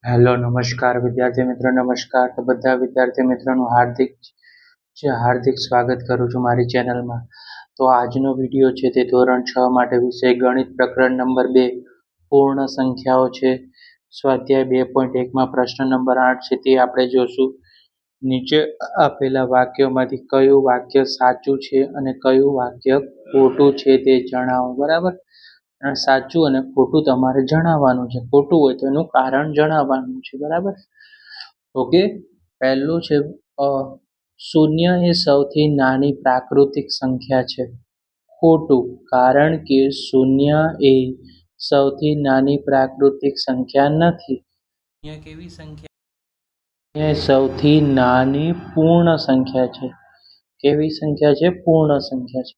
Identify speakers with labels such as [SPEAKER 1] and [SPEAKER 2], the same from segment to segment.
[SPEAKER 1] Hello નમસ્કાર વિદ્યાર્થી મિત્રો નમસ્કાર. તો બધા વિદ્યાર્થી મિત્રોનું હાર્દિક સ્વાગત કરું છું મારી ચેનલમાં. તો આજનો વિડીયો છે તે ધોરણ 6 માટે વિષય ગણિત પ્રકરણ નંબર 2 પૂર્ણ સંખ્યાઓ છે. સ્વાધ્યાય 2.1માં પ્રશ્ન નંબર 8 છે તે આપણે જોશું. નીચે આપેલા વાક્યોમાંથી કયું વાક્ય સાચું છે અને કયું વાક્ય ખોટું છે તે જણાવો. બરાબર, સાચું અને ખોટું તમારે જણાવવાનું છે. ખોટું હોય તો એનું કારણ જણાવવાનું છે. બરાબર, ઓકે. પહેલું છે શૂન્ય એ સૌથી નાની પ્રાકૃતિક સંખ્યા છે. ખોટું, કારણ કે શૂન્ય એ સૌથી નાની પ્રાકૃતિક સંખ્યા નથી. શૂન્ય કેવી સંખ્યા? એ સૌથી નાની પૂર્ણ સંખ્યા છે. કેવી સંખ્યા છે? પૂર્ણ સંખ્યા છે.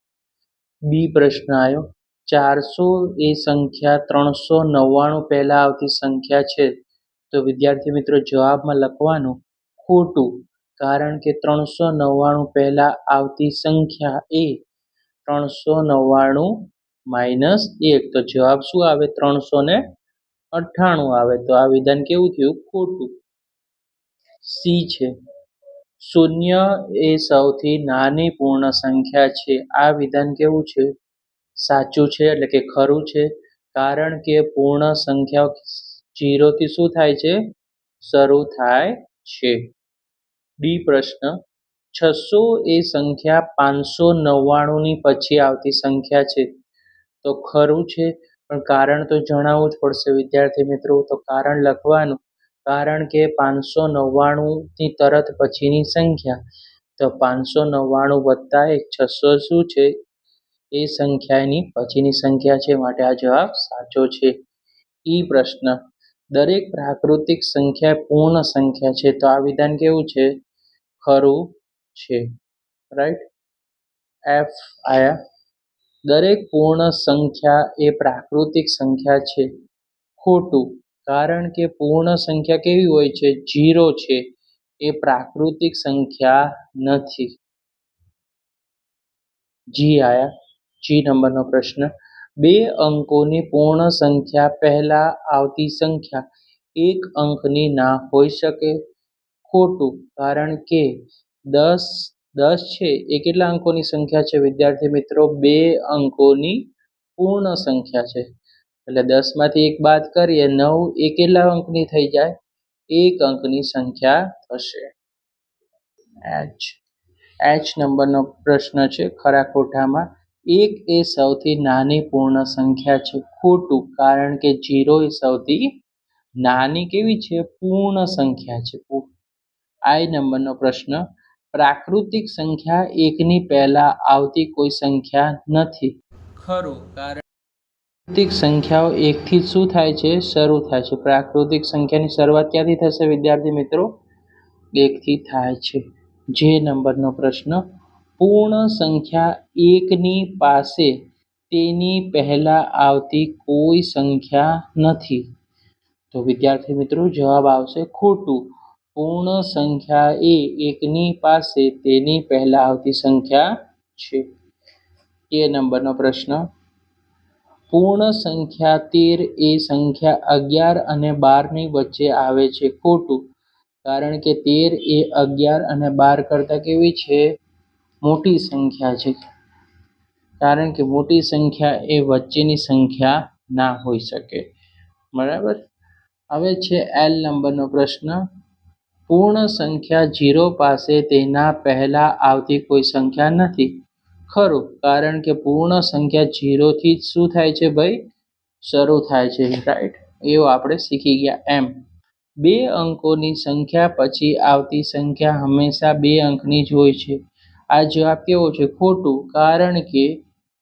[SPEAKER 1] બી પ્રશ્ન આવ્યો, 400 એ સંખ્યા 399 પહેલા આવતી સંખ્યા છે. તો વિદ્યાર્થી મિત્રો જવાબમાં લખવાનું ખોટું, કારણ કે 399 પહેલા આવતી સંખ્યા એ 399 - 1. તો જવાબ શું આવે? 398 આવે. તો આ વિધાન કેવું થયું? ખોટું. સી છે, શૂન્ય એ સૌથી નાની પૂર્ણ સંખ્યા છે. આ વિધાન કેવું છે? સાચું છે, એટલે કે ખરું છે, કારણ કે પૂર્ણ સંખ્યાઓ 0 થી શું થાય છે? શરૂ થાય છે. ડી પ્રશ્ન, 600 એ સંખ્યા 599 ની પછી આવતી સંખ્યા છે. તો ખરું છે, પણ કારણ તો જણાવવું જ પડશે વિદ્યાર્થી મિત્રો. તો કારણ લખવાનું, કારણ કે 599 ની તરત પછીની સંખ્યા. તો 599 વત્તા 1, 600 શું છે? એ સંખ્યાની પછીની સંખ્યા છે, માટે આ જવાબ સાચો છે. ઈ પ્રશ્ન, દરેક પ્રાકૃતિક સંખ્યા પૂર્ણ સંખ્યા છે. તો આ વિધાન કેવું છે? ખરું છે. રાઈટ. એફ આયા, દરેક પૂર્ણ સંખ્યા એ પ્રાકૃતિક સંખ્યા છે. ખોટું, કારણ કે પૂર્ણ સંખ્યા કેવી હોય છે? 0 છે. એ પ્રાકૃતિક સંખ્યા નથી. જી આયા, જી નંબરનો પ્રશ્ન, 2 અંકોની પૂર્ણ સંખ્યા પહેલા આવતી સંખ્યા 1 અંકની ના હોઈ શકે. ખોટું, કારણ કે 10 છે એ કેટલા અંકોની સંખ્યા છે વિદ્યાર્થી મિત્રો? 2 અંકોની પૂર્ણ સંખ્યા છે. એટલે 10 માંથી 1 બાદ કરીએ 9, એ કેટલા અંકની થઈ જાય? 1 અંકની સંખ્યા થશે. એચ નંબરનો પ્રશ્ન છે, ખરા ખોટામાં 1 એ સૌથી નાની પૂર્ણ સંખ્યા છે. ખોટું, કારણ કે 0 એ સૌથી નાની કેવી છે? પૂર્ણ સંખ્યા છે. આઈ નંબરનો પ્રશ્ન, પ્રાકૃતિક સંખ્યા 1 ની પહેલા આવતી કોઈ સંખ્યા નથી. ખરું, કારણ પ્રાકૃતિક સંખ્યાઓ 1 થી શું થાય છે? શરૂ થાય છે. પ્રાકૃતિક સંખ્યાની શરૂઆત ક્યાંથી થશે વિદ્યાર્થી મિત્રો? 1 થી થાય છે. જે નંબરનો પ્રશ્ન, પૂર્ણ સંખ્યા 1 ની પાસે તેની પહેલા આવતી કોઈ સંખ્યા નથી. તો વિદ્યાર્થી મિત્રો જવાબ આવશે ખોટું. પૂર્ણ સંખ્યા એ 1 ની પાસે તેની પહેલા આવતી સંખ્યા છે. એ નંબરનો પ્રશ્ન, પૂર્ણ સંખ્યા 13 એ સંખ્યા 11 અને 12 ની વચ્ચે આવે છે. ખોટું, કારણ કે 13 એ 11 અને 12 કરતા કેવી છે? મોટી સંખ્યા છે. કારણ કે મોટી સંખ્યા એ વચ્ચેની સંખ્યા ના હોઈ શકે. બરાબર. હવે છે એલ નંબરનો પ્રશ્ન, પૂર્ણ સંખ્યા 0 પાસે તેના પહેલા આવતી કોઈ સંખ્યા નથી. ખરું, કારણ કે પૂર્ણ સંખ્યા 0 થી શું થાય છે ભાઈ? શરૂ થાય છે. રાઈટ, એવું આપણે શીખી ગયા. એમ 2 અંકોની સંખ્યા પછી આવતી સંખ્યા હંમેશા 2 અંકની જ હોય છે. આ જવાબ કેવો છે? ખોટું, કારણ કે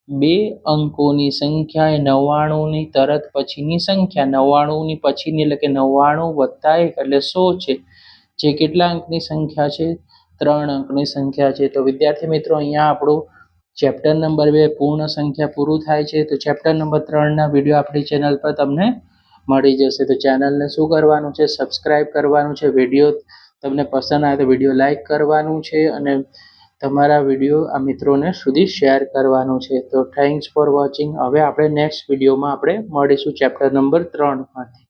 [SPEAKER 1] 2 અંકોની સંખ્યા એ 99 ની તરત પછીની સંખ્યા. 99 ની પછીની એટલે કે 99 વત્તા 1 એટલે 100 છે. જે કેટલા અંકની સંખ્યા છે? 3 અંકની સંખ્યા છે. તો વિદ્યાર્થી મિત્રો અહીંયા આપણું ચેપ્ટર નંબર 2 પૂર્ણ સંખ્યા પૂરું થાય છે. તો ચેપ્ટર નંબર 3 ના વિડીયો આપણી ચેનલ પર તમને મળી જશે. તો ચેનલને શું કરવાનું છે? સબસ્ક્રાઇબ કરવાનું છે. વિડીયો તમને પસંદ આવે તો વિડીયો લાઈક કરવાનું છે અને તમારા વિડીયો આ મિત્રોને સુધી શેર કરવાનું છે. તો થેન્ક્સ ફોર વોચિંગ. હવે આપણે નેક્સ્ટ વિડીયોમાં આપણે મળીશું ચેપ્ટર નંબર 3 માંથી.